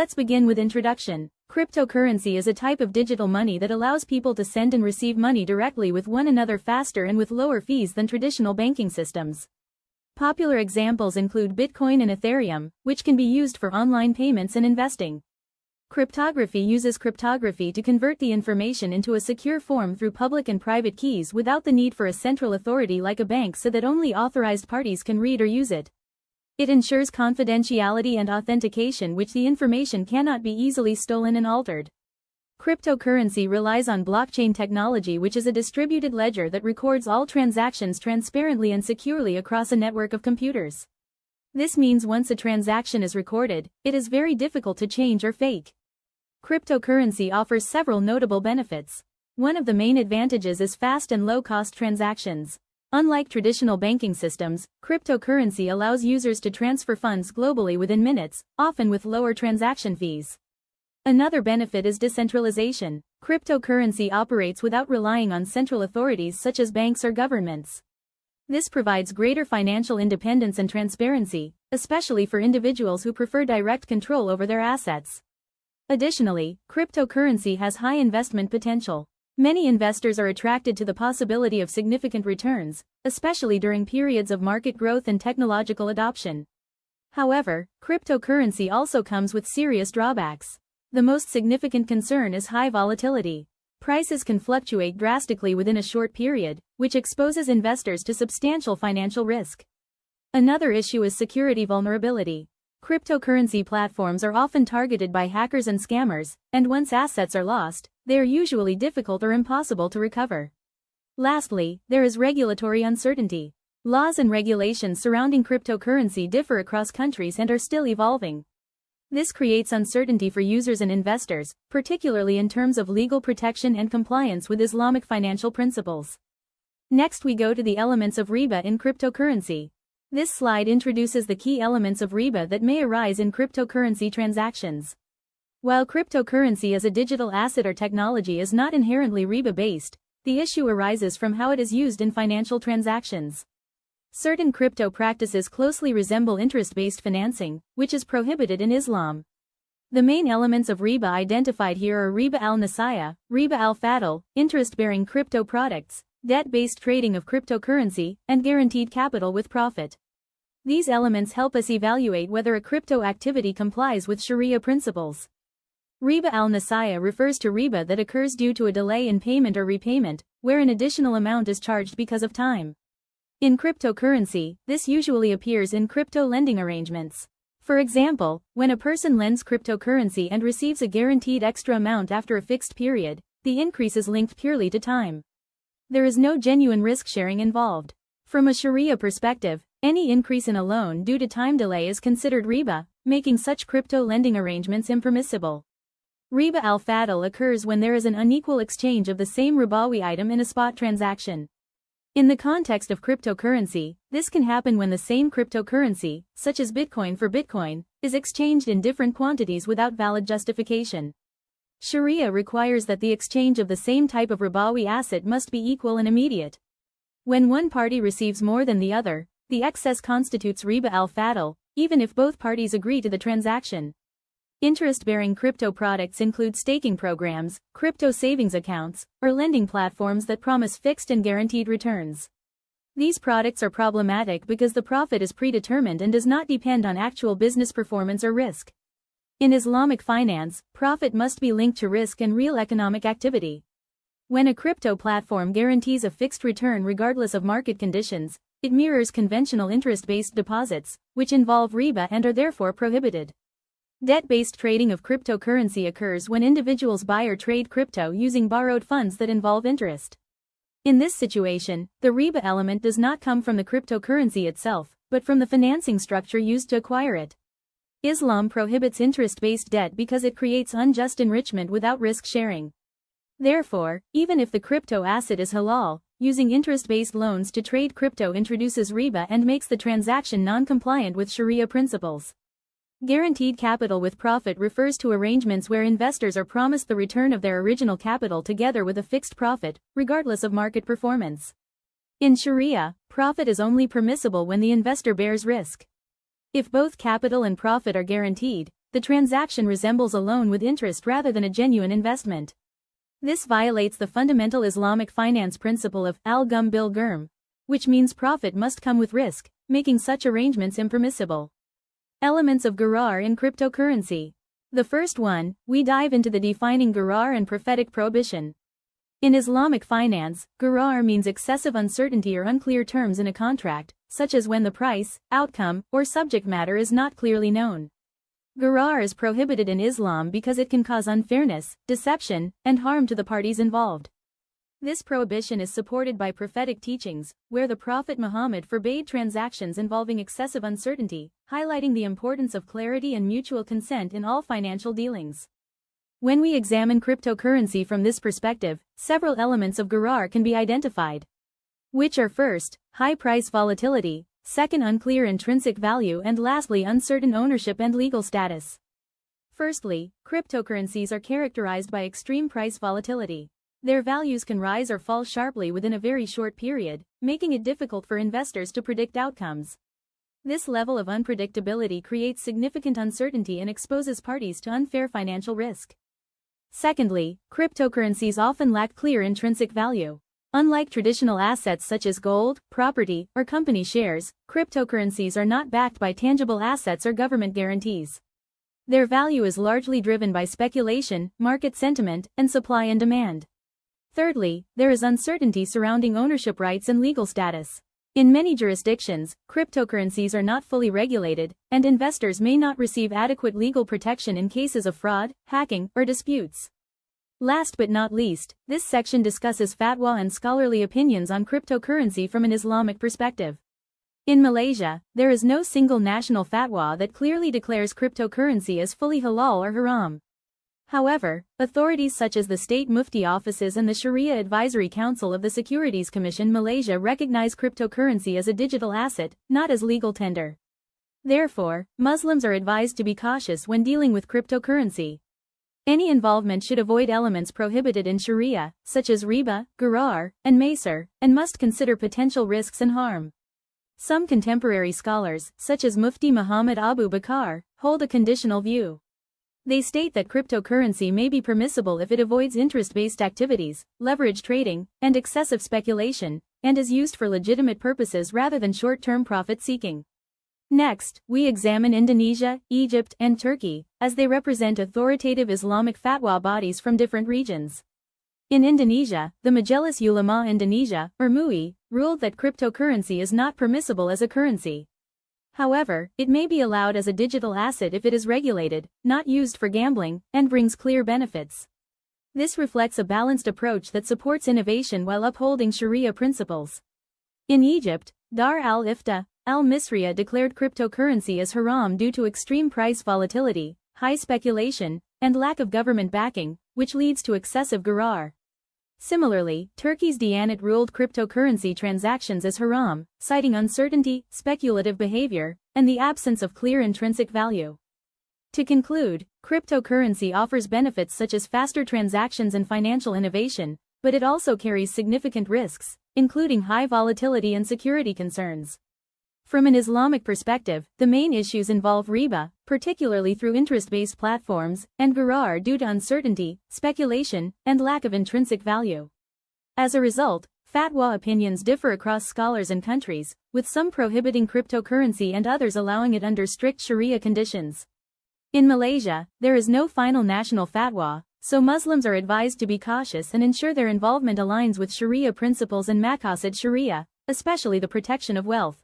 Let's begin with introduction. Cryptocurrency is a type of digital money that allows people to send and receive money directly with one another faster and with lower fees than traditional banking systems. Popular examples include Bitcoin and Ethereum, which can be used for online payments and investing. Cryptography uses cryptography to convert the information into a secure form through public and private keys without the need for a central authority like a bank so that only authorized parties can read or use it. It ensures confidentiality and authentication, which the information cannot be easily stolen and altered. Cryptocurrency relies on blockchain technology, which is a distributed ledger that records all transactions transparently and securely across a network of computers. This means once a transaction is recorded, it is very difficult to change or fake. Cryptocurrency offers several notable benefits. One of the main advantages is fast and low-cost transactions. Unlike traditional banking systems, cryptocurrency allows users to transfer funds globally within minutes, often with lower transaction fees. Another benefit is decentralization. Cryptocurrency operates without relying on central authorities such as banks or governments. This provides greater financial independence and transparency, especially for individuals who prefer direct control over their assets. Additionally, cryptocurrency has high investment potential. Many investors are attracted to the possibility of significant returns, especially during periods of market growth and technological adoption. However, cryptocurrency also comes with serious drawbacks. The most significant concern is high volatility. Prices can fluctuate drastically within a short period, which exposes investors to substantial financial risk. Another issue is security vulnerability. Cryptocurrency platforms are often targeted by hackers and scammers, and once assets are lost, they are usually difficult or impossible to recover. Lastly, there is regulatory uncertainty. Laws and regulations surrounding cryptocurrency differ across countries and are still evolving. This creates uncertainty for users and investors, particularly in terms of legal protection and compliance with Islamic financial principles. Next we go to the elements of riba in cryptocurrency. This slide introduces the key elements of riba that may arise in cryptocurrency transactions. While cryptocurrency as a digital asset or technology is not inherently riba-based, the issue arises from how it is used in financial transactions. Certain crypto practices closely resemble interest-based financing, which is prohibited in Islam. The main elements of riba identified here are riba al-nasiyah, riba al-fadl, interest-bearing crypto products, debt-based trading of cryptocurrency, and guaranteed capital with profit. These elements help us evaluate whether a crypto activity complies with Sharia principles. Riba al-nasiyah refers to riba that occurs due to a delay in payment or repayment, where an additional amount is charged because of time. In cryptocurrency, this usually appears in crypto lending arrangements. For example, when a person lends cryptocurrency and receives a guaranteed extra amount after a fixed period, the increase is linked purely to time. There is no genuine risk sharing involved. From a Sharia perspective, any increase in a loan due to time delay is considered riba, making such crypto lending arrangements impermissible. Riba al-fadl occurs when there is an unequal exchange of the same ribawi item in a spot transaction. In the context of cryptocurrency, this can happen when the same cryptocurrency, such as Bitcoin for Bitcoin, is exchanged in different quantities without valid justification. Sharia requires that the exchange of the same type of ribawi asset must be equal and immediate. When one party receives more than the other, the excess constitutes riba al-fadl, even if both parties agree to the transaction. Interest-bearing crypto products include staking programs, crypto savings accounts, or lending platforms that promise fixed and guaranteed returns. These products are problematic because the profit is predetermined and does not depend on actual business performance or risk. In Islamic finance, profit must be linked to risk and real economic activity. When a crypto platform guarantees a fixed return regardless of market conditions, it mirrors conventional interest-based deposits, which involve riba and are therefore prohibited. Debt-based trading of cryptocurrency occurs when individuals buy or trade crypto using borrowed funds that involve interest. In this situation, the riba element does not come from the cryptocurrency itself, but from the financing structure used to acquire it. Islam prohibits interest-based debt because it creates unjust enrichment without risk sharing. Therefore, even if the crypto asset is halal, using interest-based loans to trade crypto introduces riba and makes the transaction non-compliant with Sharia principles. Guaranteed capital with profit refers to arrangements where investors are promised the return of their original capital together with a fixed profit, regardless of market performance. In Sharia, profit is only permissible when the investor bears risk. If both capital and profit are guaranteed, the transaction resembles a loan with interest rather than a genuine investment. This violates the fundamental Islamic finance principle of al-ghum bil ghurm, which means profit must come with risk, making such arrangements impermissible. Elements of gharar in cryptocurrency. The first one, we dive into the defining gharar and prophetic prohibition. In Islamic finance, gharar means excessive uncertainty or unclear terms in a contract, such as when the price, outcome, or subject matter is not clearly known. Gharar is prohibited in Islam because it can cause unfairness, deception, and harm to the parties involved. This prohibition is supported by prophetic teachings, where the Prophet Muhammad forbade transactions involving excessive uncertainty, highlighting the importance of clarity and mutual consent in all financial dealings. When we examine cryptocurrency from this perspective, several elements of gharar can be identified, which are first, high price volatility, second, unclear intrinsic value, and lastly, uncertain ownership and legal status. Firstly, cryptocurrencies are characterized by extreme price volatility. Their values can rise or fall sharply within a very short period, making it difficult for investors to predict outcomes. This level of unpredictability creates significant uncertainty and exposes parties to unfair financial risk. Secondly, cryptocurrencies often lack clear intrinsic value. Unlike traditional assets such as gold, property, or company shares, cryptocurrencies are not backed by tangible assets or government guarantees. Their value is largely driven by speculation, market sentiment, and supply and demand. Thirdly, there is uncertainty surrounding ownership rights and legal status. In many jurisdictions, cryptocurrencies are not fully regulated, and investors may not receive adequate legal protection in cases of fraud, hacking, or disputes. Last but not least, this section discusses fatwa and scholarly opinions on cryptocurrency from an Islamic perspective. In Malaysia, there is no single national fatwa that clearly declares cryptocurrency as fully halal or haram. However, authorities such as the State Mufti offices and the Sharia Advisory Council of the Securities Commission Malaysia recognize cryptocurrency as a digital asset, not as legal tender. Therefore, Muslims are advised to be cautious when dealing with cryptocurrency. Any involvement should avoid elements prohibited in Sharia, such as riba, gharar, and maisar, and must consider potential risks and harm. Some contemporary scholars, such as Mufti Muhammad Abu Bakar, hold a conditional view. They state that cryptocurrency may be permissible if it avoids interest-based activities, leverage trading, and excessive speculation, and is used for legitimate purposes rather than short-term profit-seeking. Next, we examine Indonesia, Egypt, and Turkey, as they represent authoritative Islamic fatwa bodies from different regions. In Indonesia, the Majelis Ulama Indonesia, or MUI, ruled that cryptocurrency is not permissible as a currency. However, it may be allowed as a digital asset if it is regulated, not used for gambling, and brings clear benefits. This reflects a balanced approach that supports innovation while upholding Sharia principles. In Egypt, Dar al-Ifta al-Misriya declared cryptocurrency as haram due to extreme price volatility, high speculation, and lack of government backing, which leads to excessive gharar. Similarly, Turkey's Diyanet ruled cryptocurrency transactions as haram, citing uncertainty, speculative behavior, and the absence of clear intrinsic value. To conclude, cryptocurrency offers benefits such as faster transactions and financial innovation, but it also carries significant risks, including high volatility and security concerns. From an Islamic perspective, the main issues involve riba, particularly through interest-based platforms, and gharar due to uncertainty, speculation, and lack of intrinsic value. As a result, fatwa opinions differ across scholars and countries, with some prohibiting cryptocurrency and others allowing it under strict Sharia conditions. In Malaysia, there is no final national fatwa, so Muslims are advised to be cautious and ensure their involvement aligns with Sharia principles and maqasid Sharia, especially the protection of wealth.